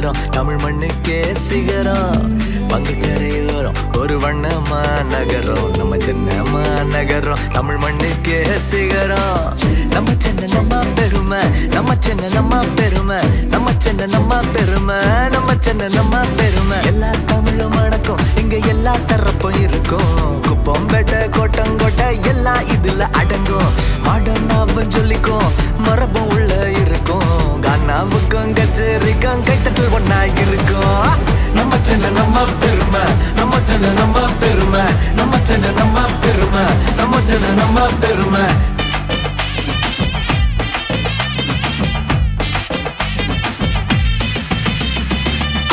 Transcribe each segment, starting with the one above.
நகரம் தமிழ் மண்ணுக்கே சிகரம் பங்கு கரையோரம் ஒரு வண்ணமா நகரம் நம்ம சின்னமா நகரம் தமிழ் மண்ணுக்கே சிகரம் நம்ம சின்ன நம்ம பெருமை நம்ம சின்ன நம்ம பெருமை நம்ம சின்ன நம்ம பெருமை நம்ம சின்ன நம்ம பெருமை எல்லா தமிழும் அடக்கும் இங்க எல்லா தரப்பும் இருக்கும் குப்பம் பெட்ட கோட்டங்கோட்டை எல்லாம் இதுல அடங்கும் மாடனாவும் சொல்லிக்கும் மரபும் உள்ள இருக்கும் கானாவுக்கும் கச்சேரிக்கும் கைத்தட்டல் ஒன்னா இருக்கும் நம்ம சின்ன நம்ம பெருமை நம்ம சின்ன நம்ம பெருமை நம்ம சின்ன நம்ம பெருமை நம்ம சின்ன நம்ம பெருமை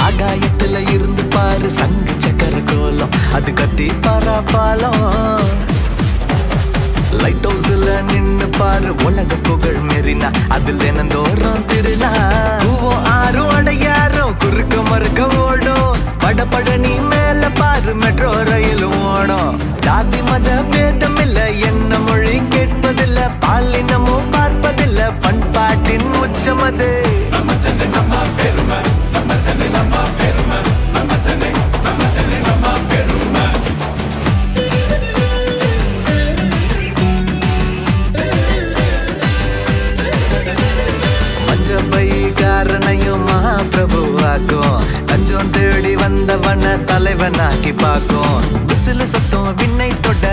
ஆகாயத்துல இருந்து பாரு சங்கு சக்கர கோலம் அது கத்தி பரப்பாலம் லைட் ஹவுஸ்ல நின்னு பாரு உலக புகழ் மெரினா அதில் தினந்தோறும் திருநா பூவும் ஆறும் அடையாறும் குறுக்க மறுக்க ஓடும் படபடனி மேல பாரு மெட்ரோ ரயிலும் ஓடும் ஜாதி மத பேதம் இல்ல என்ன மொழி கேட்பதில்ல பாலினமும் பார்ப்பதில்ல பண்பாட்டின் உச்சம் அது நம்ம சென்னை நம்ம பெருமை நம்ம சென்னை நம்ம பெருமை நம்ம சென்னை நம்ம சென்னை நம்ம பெருமை காரணையும் மகாபிரபுவாக்கும் தஞ்சம் தேடி வந்தவன தலைவனாக்கி பார்க்கும் விசில சத்தம் விண்ணை தொட்ட